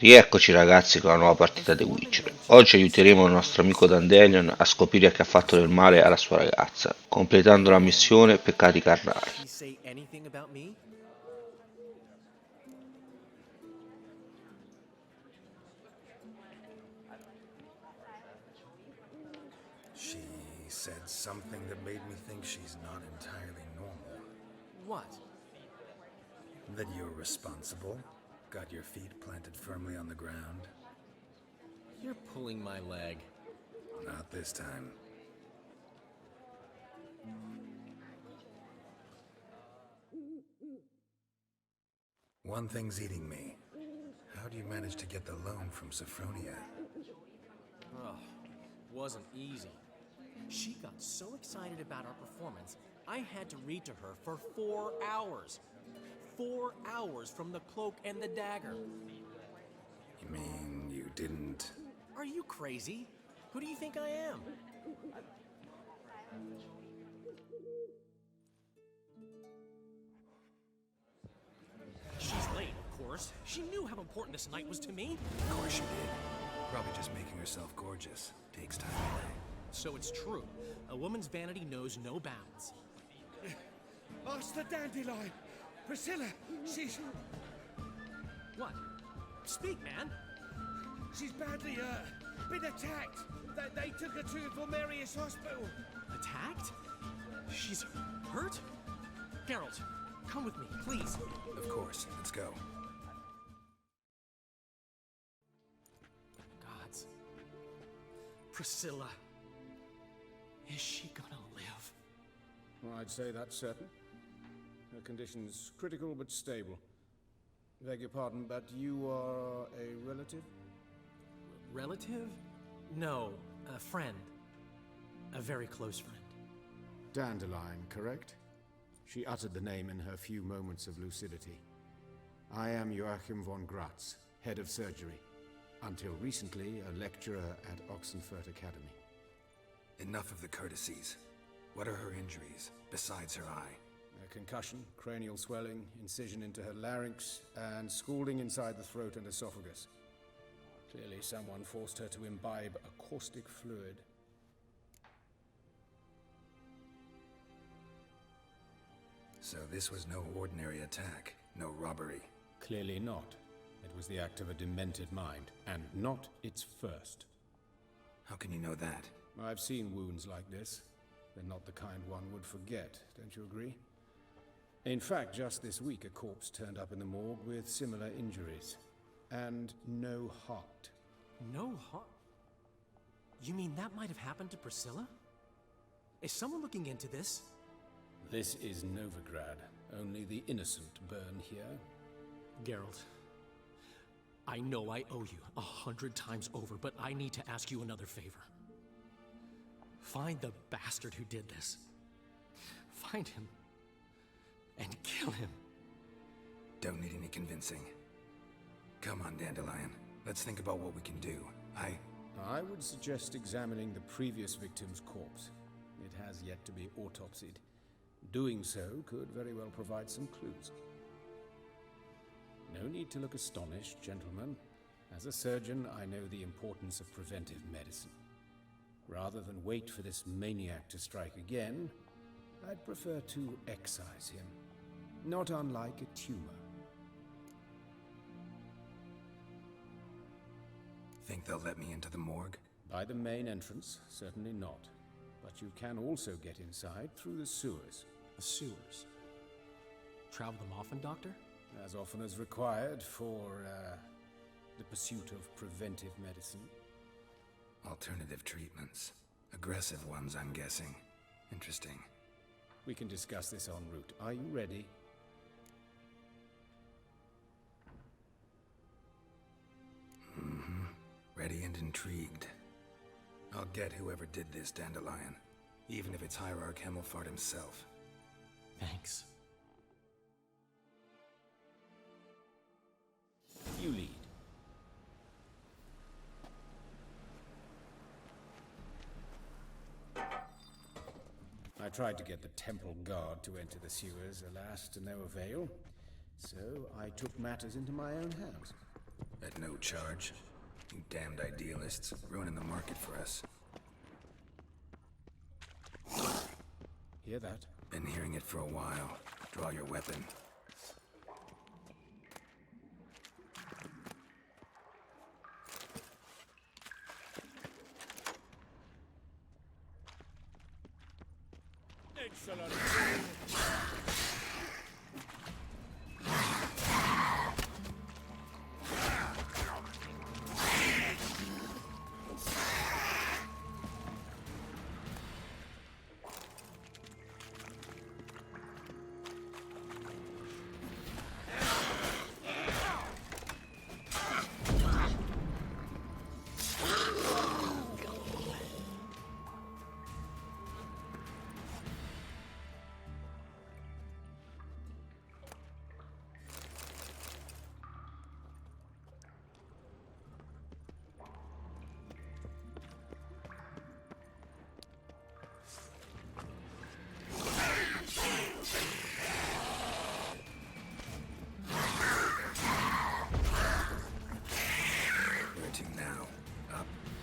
Rieccoci ragazzi con la nuova partita di Witcher. Oggi aiuteremo il nostro amico Dandelion a scoprire che ha fatto del male alla sua ragazza, completando la missione Peccati Carnali. He say anything about me? She said something that made me think she's not entirely normal. What? That you're responsible, got your feet planted firmly on the ground. You're pulling my leg. Not this time. One thing's eating me. How do you manage to get the loan from Sophronia? Oh, wasn't easy. She got so excited about our performance, I had to read to her for 4 hours. 4 hours from the cloak and the dagger. You mean you didn't... Are you crazy? Who do you think I am? She's late, of course. She knew how important this night was to me. Of course she did. Probably just making herself gorgeous. Takes time away. So it's true. A woman's vanity knows no bounds. Ask the dandelion. Priscilla, she's What? Speak, man. badly been attacked. They took her to Valmerius Hospital. Attacked? She's hurt? Geralt, come with me, please. Of course. Let's go. Gods. Priscilla. Is she gonna live? Well, I'd say that's certain. Her condition's critical but stable. Beg your pardon, but you are a relative? Relative? No, a friend. A very close friend. Dandelion, correct? She uttered the name in her few moments of lucidity. I am Joachim von Gratz, head of surgery. Until recently, a lecturer at Oxenfurt Academy. Enough of the courtesies. What are her injuries, besides her eye? A concussion, cranial swelling, incision into her larynx, and scalding inside the throat and esophagus. Clearly someone forced her to imbibe a caustic fluid. So this was no ordinary attack, no robbery. Clearly not. It was the act of a demented mind, and not its first. How can you know that? I've seen wounds like this. They're not the kind one would forget, don't you agree? In fact, just this week a corpse turned up in the morgue with similar injuries. And no heart. No heart? You mean that might have happened to Priscilla? Is someone looking into this? This is Novigrad. Only the innocent burn here. Geralt, I know I owe you 100 times over, but I need to ask you another favor. Find the bastard who did this. Find him. And kill him. Don't need any convincing. Come on, Dandelion. Let's think about what we can do. I would suggest examining the previous victim's corpse. It has yet to be autopsied. Doing so could very well provide some clues. No need to look astonished, gentlemen. As a surgeon, I know the importance of preventive medicine. Rather than wait for this maniac to strike again, I'd prefer to excise him. Not unlike a tumor. Think they'll let me into the morgue? By the main entrance, certainly not. But you can also get inside through the sewers. The sewers. Travel them often, Doctor? As often as required for, the pursuit of preventive medicine. Alternative treatments. Aggressive ones, I'm guessing. Interesting. We can discuss this en route. Are you ready? Ready and intrigued. I'll get whoever did this, Dandelion. Even if it's Hierarch Hemmelfart himself. Thanks. You lead. I tried to get the temple guard to enter the sewers, alas, to no avail. So I took matters into my own hands. At no charge. You damned idealists, ruining the market for us. Hear that? Been hearing it for a while. Draw your weapon. Excellent.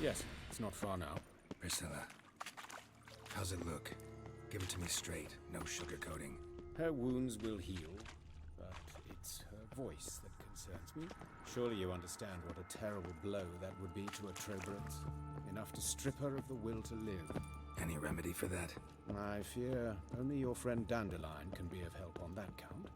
Yes, it's not far now. Priscilla, how's it look? Give it to me straight, no sugarcoating. Her wounds will heal, but it's her voice that concerns me. Surely you understand what a terrible blow that would be to a Trobrenz. Enough to strip her of the will to live. Any remedy for that? I fear only your friend Dandelion can be of help on that count.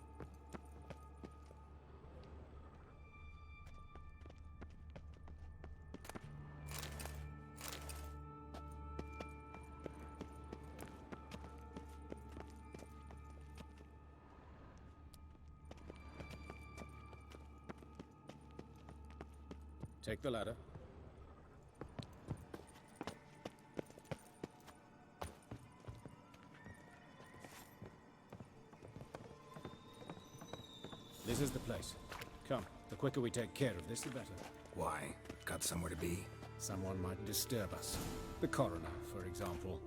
Take the ladder. This is the place. Come, the quicker we take care of this, the better. Why? Got somewhere to be? Someone might disturb us. The coroner, for example.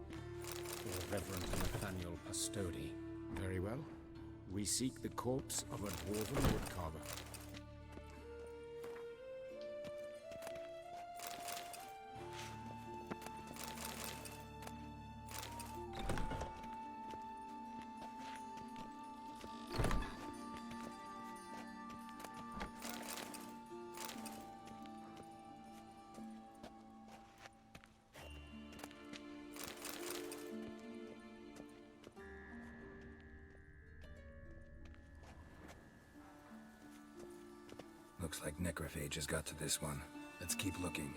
Or Reverend Nathaniel Pastodi. Very well. We seek the corpse of a dwarven woodcarver. Looks like necrophages got to this one. Let's keep looking.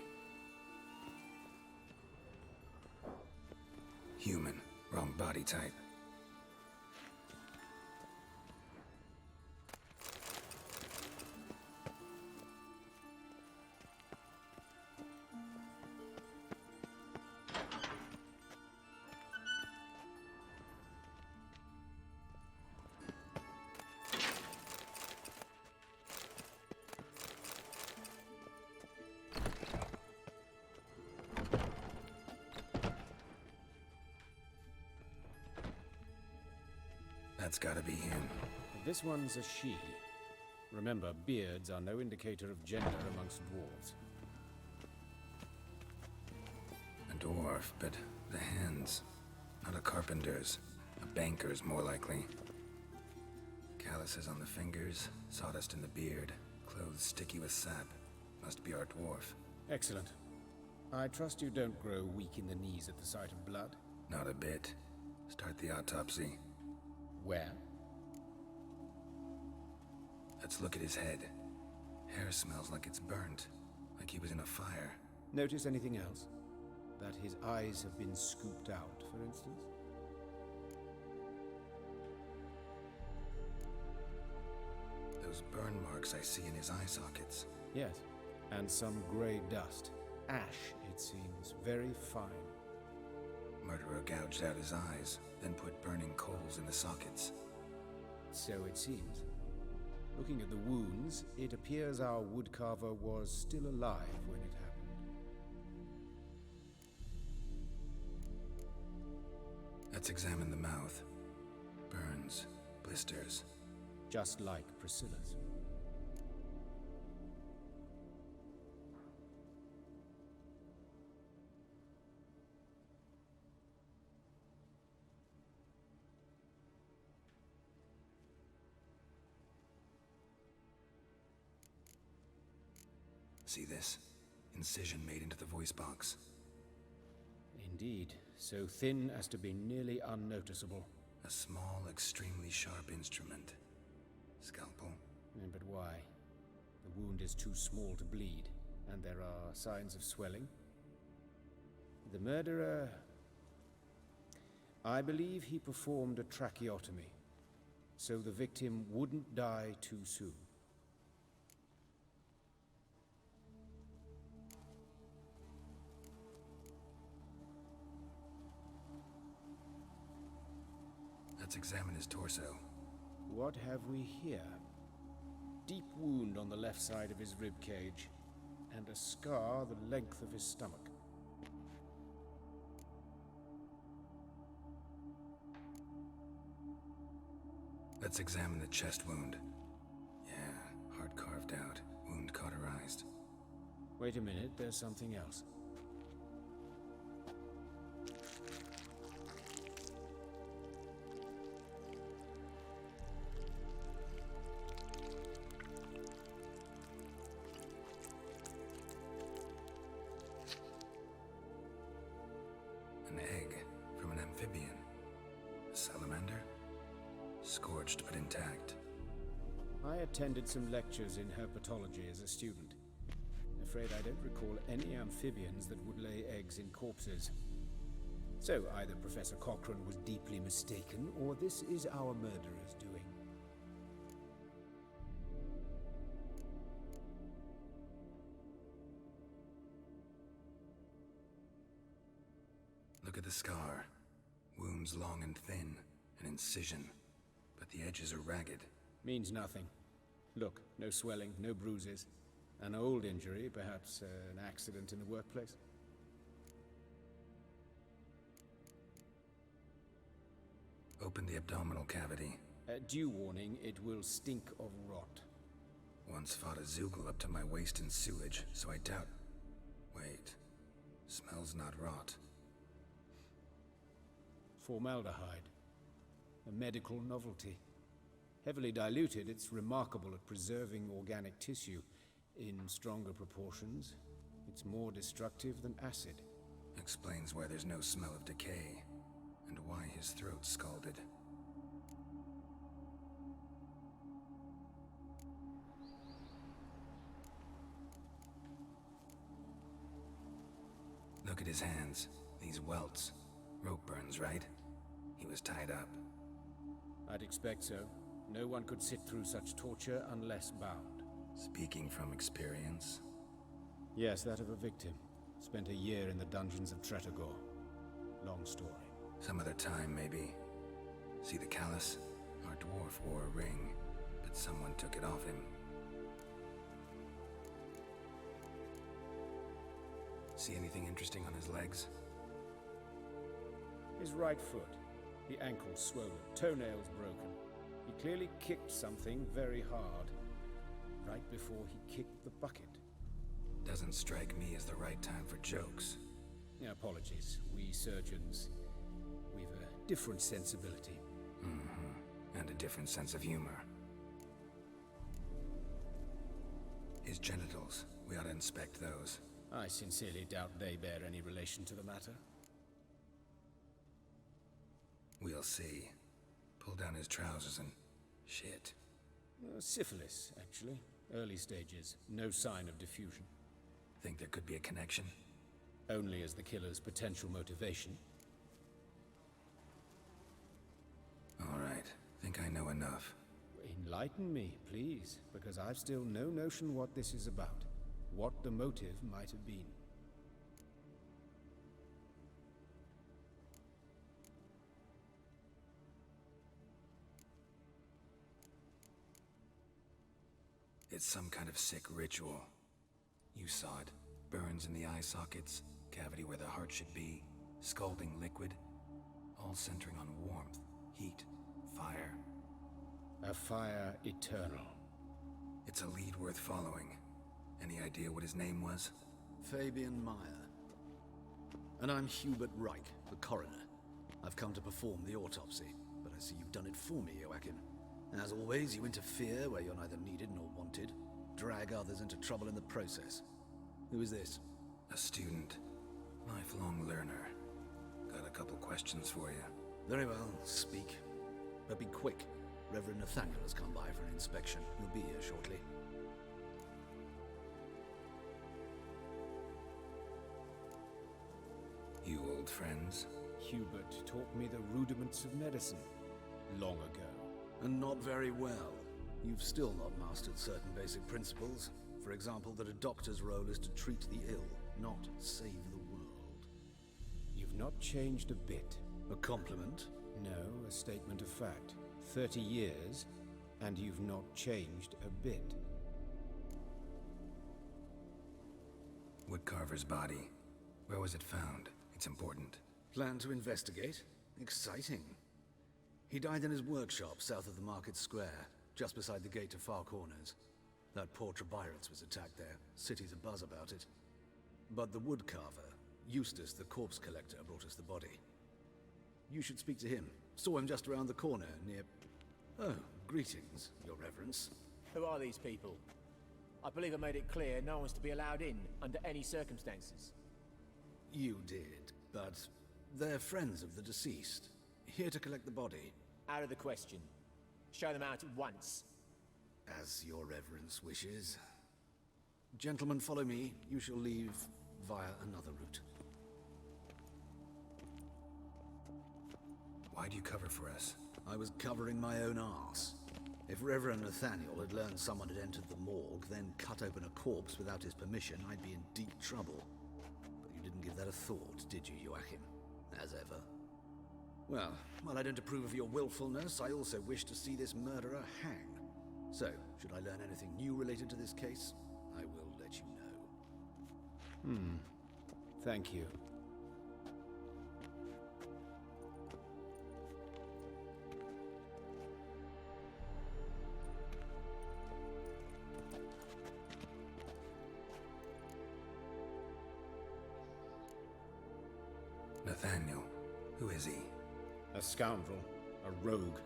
Human. Wrong body type. That's gotta be him. This one's a she. Remember, beards are no indicator of gender amongst dwarves. A dwarf, but the hands. Not a carpenter's. A banker's, more likely. Calluses on the fingers, sawdust in the beard, clothes sticky with sap. Must be our dwarf. Excellent. I trust you don't grow weak in the knees at the sight of blood. Not a bit. Start the autopsy. Where? Let's look at his head. Hair smells like it's burnt, like he was in a fire. Notice anything else? That his eyes have been scooped out, for instance? Those burn marks I see in his eye sockets. Yes. And some grey dust. Ash, it seems. Very fine. Murderer gouged out his eyes, then put burning coals in the sockets. So it seems. Looking at the wounds, it appears our woodcarver was still alive when it happened. Let's examine the mouth. Burns, blisters. Just like Priscilla's. See this? Incision made into the voice box. Indeed, so thin as to be nearly unnoticeable. A small, extremely sharp instrument. Scalpel? But why? The wound is too small to bleed, and there are signs of swelling. The murderer... I believe he performed a tracheotomy, so the victim wouldn't die too soon. Let's examine his torso. What have we here? Deep wound on the left side of his rib cage, and a scar the length of his stomach. Let's examine the chest wound. Yeah, heart carved out, wound cauterized. Wait a minute, there's something else. An egg from an amphibian. A salamander? Scorched but intact. I attended some lectures in herpetology as a student. Afraid I don't recall any amphibians that would lay eggs in corpses. So either Professor Cochrane was deeply mistaken, or this is our murderer's doing. Look at the scar. Wounds long and thin, an incision. But the edges are ragged. Means nothing. Look, no swelling, no bruises. An old injury, perhaps an accident in the workplace. Open the abdominal cavity. Due warning, it will stink of rot. Once fought a Zoogle up to my waist in sewage, so I doubt... Wait. Smells not rot. Formaldehyde. A medical novelty. Heavily diluted, it's remarkable at preserving organic tissue. In stronger proportions, it's more destructive than acid. Explains why there's no smell of decay, and why his throat's scalded. Look at his hands. These welts. Rope burns, right? He was tied up. I'd expect so. No one could sit through such torture unless bound. Speaking from experience? Yes, that of a victim. Spent a year in the dungeons of Tretogor. Long story. Some other time, maybe. See the callus? Our dwarf wore a ring, but someone took it off him. See anything interesting on his legs? His right foot. The ankle swollen, toenails broken. He clearly kicked something very hard, right before he kicked the bucket. Doesn't strike me as the right time for jokes. Apologies. We surgeons, we've a different sensibility. And a different sense of humor. His genitals, we ought to inspect those. I sincerely doubt they bear any relation to the matter. We'll see. Pull down his trousers and... shit. Syphilis, actually. Early stages. No sign of diffusion. Think there could be a connection? Only as the killer's potential motivation. All right. Think I know enough. Enlighten me, please, because I've still no notion what this is about. What the motive might have been. It's some kind of sick ritual. You saw it. Burns in the eye sockets, cavity where the heart should be, scalding liquid, all centering on warmth, heat, fire. A fire eternal. It's a lead worth following. Any idea what his name was? Fabian Meyer. And I'm Hubert Reich, the coroner. I've come to perform the autopsy, but I see you've done it for me, Joachim. As always, you interfere where you're neither needed nor wanted. Drag others into trouble in the process. Who is this? A student. Lifelong learner. Got a couple questions for you. Very well, speak. But be quick. Reverend Nathaniel has come by for an inspection. He'll be here shortly. You old friends? Hubert taught me the rudiments of medicine long ago. And not very well. You've still not mastered certain basic principles. For example, that a doctor's role is to treat the ill, not save the world. You've not changed a bit. A compliment? No, a statement of fact. 30 years, and you've not changed a bit. Woodcarver's body. Where was it found? It's important. Plan to investigate? Exciting. He died in his workshop south of the market square, just beside the gate to Far Corners. That poor Trebirats was attacked there. City's abuzz about it. But the woodcarver, Eustace the corpse collector, brought us the body. You should speak to him. Saw him just around the corner near... Oh, greetings, Your Reverence. Who are these people? I believe I made it clear no one's to be allowed in under any circumstances. You did, but they're friends of the deceased. Here to collect the body. Out of the question. Show them out at once. As Your Reverence wishes. Gentlemen, follow me. You shall leave via another route. Why'd you cover for us? I was covering my own arse. If Reverend Nathaniel had learned someone had entered the morgue, then cut open a corpse without his permission, I'd be in deep trouble. But you didn't give that a thought, did you, Joachim? As ever. Well, while I don't approve of your willfulness, I also wish to see this murderer hang. So, should I learn anything new related to this case, I will let you know. Thank you. Nathaniel. Who is he? A scoundrel, a rogue,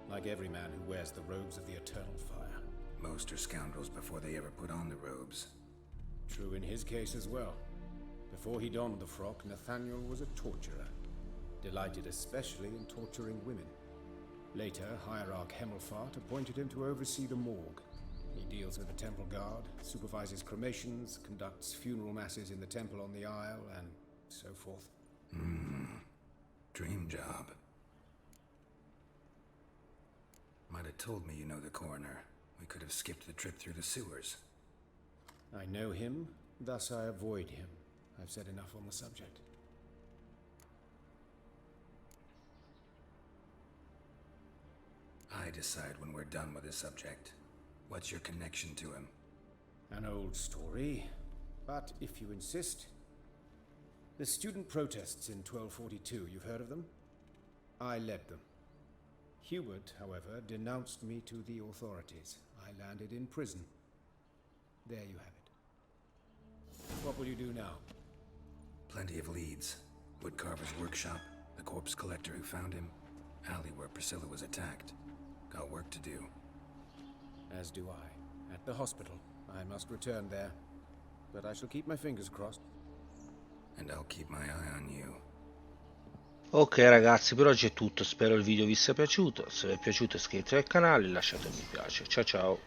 like every man who wears the robes of the eternal fire. Most are scoundrels before they ever put on the robes. True in his case as well. Before he donned the frock, Nathaniel was a torturer, delighted especially in torturing women. Later, Hierarch Hemmelfart appointed him to oversee the morgue. He deals with the temple guard, supervises cremations, conducts funeral masses in the temple on the Isle, and so forth. Dream job. Might have told me you know the coroner. We could have skipped the trip through the sewers. I know him, thus I avoid him. I've said enough on the subject. I decide when we're done with the subject. What's your connection to him? An old story, but if you insist. The student protests in 1242, you've heard of them? I led them. Hubert, however, denounced me to the authorities. I landed in prison. There you have it. What will you do now? Plenty of leads. Woodcarver's workshop, the corpse collector who found him, alley where Priscilla was attacked. Got work to do. As do I. At the hospital. I must return there. But I shall keep my fingers crossed. And I'll keep my eye on you. Ok ragazzi, per oggi è tutto, spero il video vi sia piaciuto. Se vi è piaciuto iscrivetevi al canale e lasciate un mi piace. Ciao ciao.